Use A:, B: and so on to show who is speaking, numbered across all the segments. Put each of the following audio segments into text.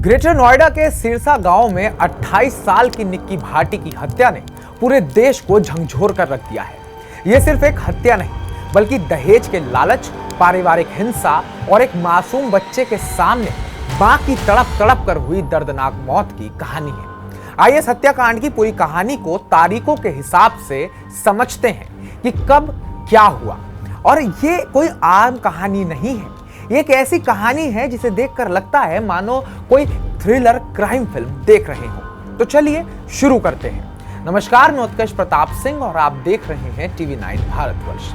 A: Greater Noida के सिरसा गांव में 28 साल की निक्की भाटी की हत्या ने पूरे देश को झकझोर कर रख दिया है। यह सिर्फ एक हत्या नहीं, बल्कि दहेज के लालच, पारिवारिक हिंसा और एक मासूम बच्चे के सामने मां की तड़प तड़प कर हुई दर्दनाक मौत की कहानी है। आइए इस हत्याकांड की पूरी कहानी को तारीखों के हिसाब से समझते हैं कि कब क्या हुआ। और ये कोई आम कहानी नहीं है, ये एक ऐसी कहानी है जिसे देखकर लगता है मानो कोई थ्रिलर क्राइम फिल्म देख रहे हो। तो चलिए शुरू करते हैं। नमस्कार, मैं उत्कर्ष प्रताप सिंह और आप देख रहे हैं टीवी 9 भारतवर्ष।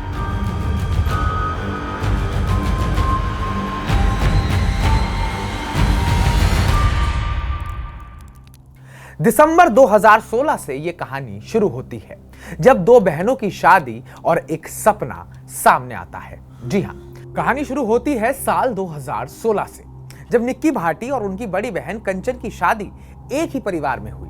A: दिसंबर 2016 से यह कहानी शुरू होती है, जब दो बहनों की शादी और एक सपना सामने आता है। जी हां, कहानी शुरू होती है साल 2016 से, जब निक्की भाटी और उनकी बड़ी बहन कंचन की शादी एक ही परिवार में हुई।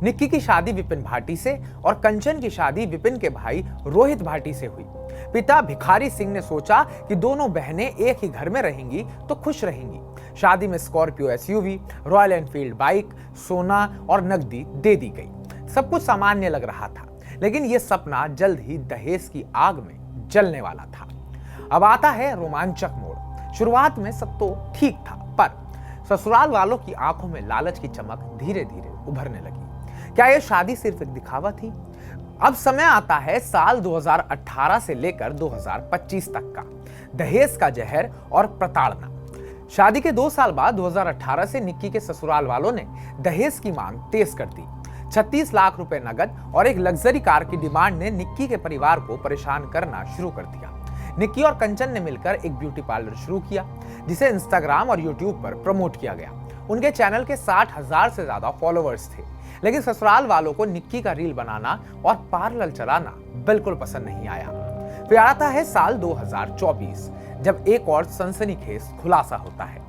A: निक्की की शादी विपिन भाटी से और कंचन की शादी विपिन के भाई रोहित भाटी से हुई। पिता भिखारी सिंह ने सोचा कि दोनों बहनें एक ही घर में रहेंगी तो खुश रहेंगी। शादी में Scorpio SUV, royal Enfield bike, सोना और नकदी दे दी गई। सब कुछ सामान्य लग रहा था, लेकिन यह सपना जल्द ही दहेज की आग में जलने वाला था। अब आता है रोमांचक मोड़। शुरुआत में सब तो ठीक था, पर ससुराल वालों की आंखों में लालच की चमक धीरे धीरे उभरने लगी। क्या यह शादी सिर्फ एक दिखावा थी? अब समय आता है साल 2018 से लेकर 2025 तक का। दहेज का जहर और प्रताड़ना। शादी के 2 साल बाद 2018 से निक्की के ससुराल वालों ने दहेज की मांग तेज कर दी। 36 लाख रुपए नगद और एक लग्जरी कार की डिमांड ने निक्की के परिवार को परेशान करना शुरू कर दिया। निक्की और कंचन ने मिलकर एक ब्यूटी पार्लर शुरू किया, जिसे इंस्टाग्राम और यूट्यूब पर प्रमोट किया गया। उनके चैनल के 60,000 से ज्यादा फॉलोअर्स थे, लेकिन ससुराल वालों को निक्की का रील बनाना और पार्लर चलाना बिल्कुल पसंद नहीं आया। फिर आता है साल 2024, जब एक और सनसनीखेज खुलासा होता है।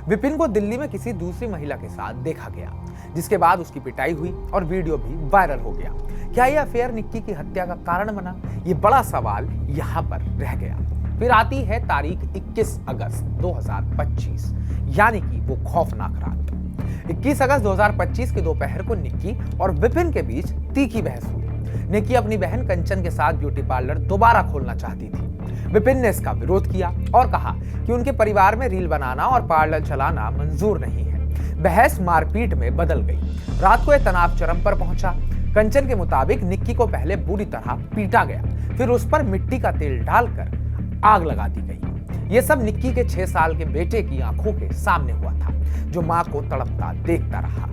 A: विपिन को दिल्ली में किसी दूसरी महिला के साथ देखा गया, जिसके बाद उसकी पिटाई हुई और वीडियो भी वायरल हो गया। क्या यह अफेयर निक्की की हत्या का कारण बना? ये बड़ा सवाल यहाँ पर रह गया। फिर आती है तारीख 21 अगस्त 2025, यानी कि वो खौफनाक रात। 21 अगस्त 2025 के दोपहर को निक्की और विपिन के बीच तीखी बहस हुई। निक्की अपनी बहन कंचन के साथ ब्यूटी पार्लर दोबारा खोलना चाहती थी। विपिन ने इसका विरोध किया और कहा कि उनके परिवार में रील बनाना और पार्लर चलाना मंजूर नहीं है। बहस मारपीट में बदल गई। रात को यह तनाव चरम पर पहुंचा। कंचन के मुताबिक निक्की को पहले बुरी तरह पीटा गया, फिर उस पर मिट्टी का तेल डालकर आग लगा दी गई। यह सब निक्की के 6 साल के बेटे की आंखों के सामने हुआ था, जो मां को तड़पता देखता रहा।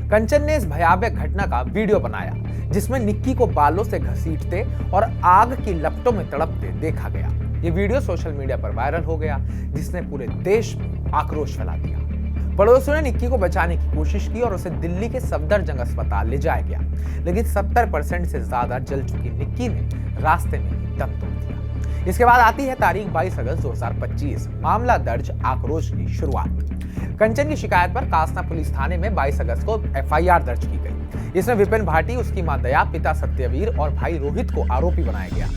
A: कंचन ने इस भयावह घटना का वीडियो बनाया, जिसमें निक्की को बालों से घसीटते और आग की लपटों में तड़पते देखा गया। ये वीडियो सोशल मीडिया पर वायरल हो गया, जिसने पूरे देश में आक्रोश फैला दिया। पड़ोसियों ने निक्की को बचाने की कोशिश की और उसे दिल्ली के सफदरजंग अस्पताल ले जाया गया, लेकिन 70% से ज्यादा जल चुकी निक्की ने रास्ते में ही दम तोड़ दिया। इसके बाद आती है तारीख 22 अगस्त 2025, मामला दर्ज, आक्रोश की शुरुआत। कंचन की शिकायत पर कासना पुलिस थाने में 22 अगस्त को एफआईआर दर्ज की गई। इसमें विपिन भाटी, उसकी मां दया, पिता सत्यवीर और भाई रोहित को आरोपी बनाया गया।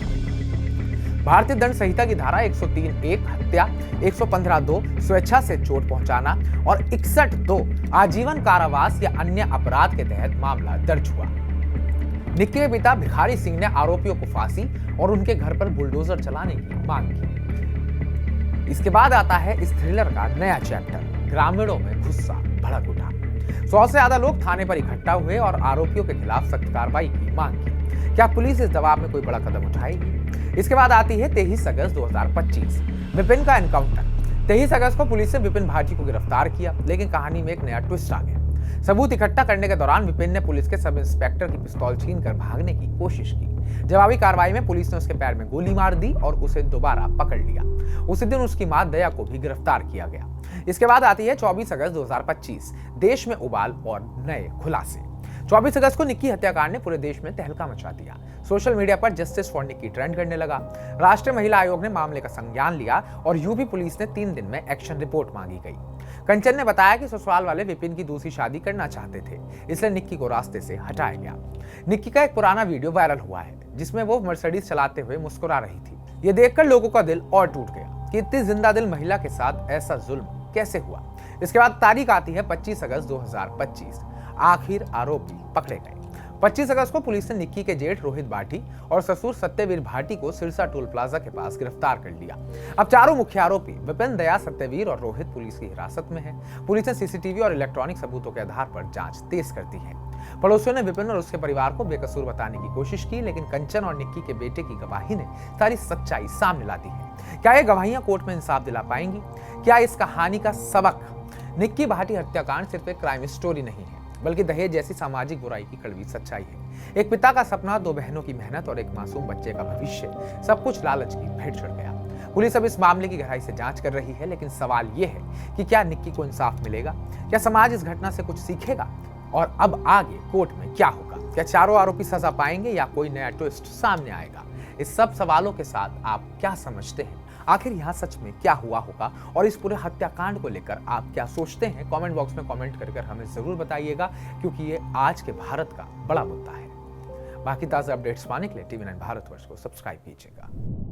A: भारतीय दंड संहिता की धारा 103(1) हत्या, 115(2) स्वेच्छा से चोट पहुंचाना और 61(2) आजीवन कारावास या अन्य अपराध के तहत मामला दर्ज हुआ। निक्की के पिता भिखारी सिंह ने आरोपियों को फांसी और उनके घर पर बुलडोजर चलाने की मांग की। इसके बाद आता है इस थ्रिलर का नया चैप्टर। ग्रामीणों में गुस्सा भड़क उठा। 100 से ज्यादा लोग थाने पर इकट्ठा हुए और आरोपियों के खिलाफ सख्त कार्रवाई की मांग की। क्या पुलिस इस दबाव में कोई बड़ा कदम उठाएगी? इसके बाद आती है 23 अगस्त 2025, विपिन का एनकाउंटर। 23 अगस्त को पुलिस ने विपिन भाटी को गिरफ्तार किया, लेकिन कहानी में एक नया ट्विस्ट आ गया। सबूत इकट्ठा करने के दौरान विपिन ने पुलिस के सब इंस्पेक्टर की पिस्तौल छीनकर भागने की कोशिश की। जवाबी कार्रवाई में पुलिस ने उसके पैर में गोली मार दी और उसे दोबारा पकड़ लिया। उसी दिन उसकी मां दया को भी गिरफ्तार किया गया। इसके बाद आती है 24 अगस्त 2025, देश में उबाल और नए खुलासे। 24 अगस्त को निक्की हत्याकांड ने पूरे देश में तहलका मचा दिया। सोशल मीडिया पर जस्टिस फॉर निक्की ट्रेंड करने लगा। राष्ट्रीय महिला आयोग ने मामले का संज्ञान लिया और यूपी पुलिस ने 3 दिन में एक्शन रिपोर्ट मांगी गई। कंचन ने बताया कि ससुराल वाले विपिन की दूसरी शादी करना चाहते थे, इसलिए निक्की को रास्ते से हटाया गया। निक्की का एक पुराना वीडियो वायरल हुआ है, जिसमें वो मर्सिडीज चलाते हुए मुस्कुरा रही थी। ये देखकर लोगों का दिल और टूट गया कि इतनी जिंदा दिल महिला के साथ ऐसा जुल्म कैसे हुआ। इसके बाद तारीख आती है 25 अगस्त 2025। आखिर आरोपी पकड़े गए। 25 अगस्त को पुलिस ने निक्की के जेठ रोहित भाटी और ससुर सत्यवीर भाटी को सिरसा टोल प्लाजा के पास गिरफ्तार कर लिया। अब चारों मुख्य आरोपी विपिन दया, सत्यवीर और रोहित पुलिस की हिरासत में है। पुलिस ने सीसीटीवी और इलेक्ट्रॉनिक सबूतों के आधार पर जांच तेज कर दी है। पड़ोसियों ने विपिन और उसके परिवार को बेकसूर बताने की कोशिश की, लेकिन कंचन और निक्की के बेटे की गवाही ने सारी सच्चाई सामने ला दी है। क्या ये गवाहियां कोर्ट में इंसाफ दिला पाएंगी? क्या इस कहानी का सबक निक्की भाटी हत्याकांड सिर्फ एक क्राइम स्टोरी नहीं है, बल्कि दहेज जैसी सामाजिक बुराई की कड़वी सच्चाई है? एक पिता का सपना, दो बहनों की मेहनत और एक मासूम बच्चे का भविष्य, सब कुछ लालच की भेंट चढ़ गया। पुलिस अब इस मामले की गहराई से जांच कर रही है, लेकिन सवाल यह है कि क्या निक्की को इंसाफ मिलेगा? क्या समाज इस घटना से कुछ सीखेगा? और अब आगे कोर्ट में क्या होगा? क्या चारों आरोपी सजा पाएंगे या कोई नया ट्विस्ट सामने आएगा? इस सब सवालों के साथ आप क्या समझते हैं? आखिर यहाँ सच में क्या हुआ होगा? और इस पूरे हत्याकांड को लेकर आप क्या सोचते हैं? कमेंट बॉक्स में कमेंट कर हमें जरूर बताइएगा, क्योंकि ये आज के भारत का बड़ा मुद्दा है। बाकी ताज़ा अपडेट्स पाने के लिए TV9 भारतवर्ष को सब्सक्राइब कीजिएगा।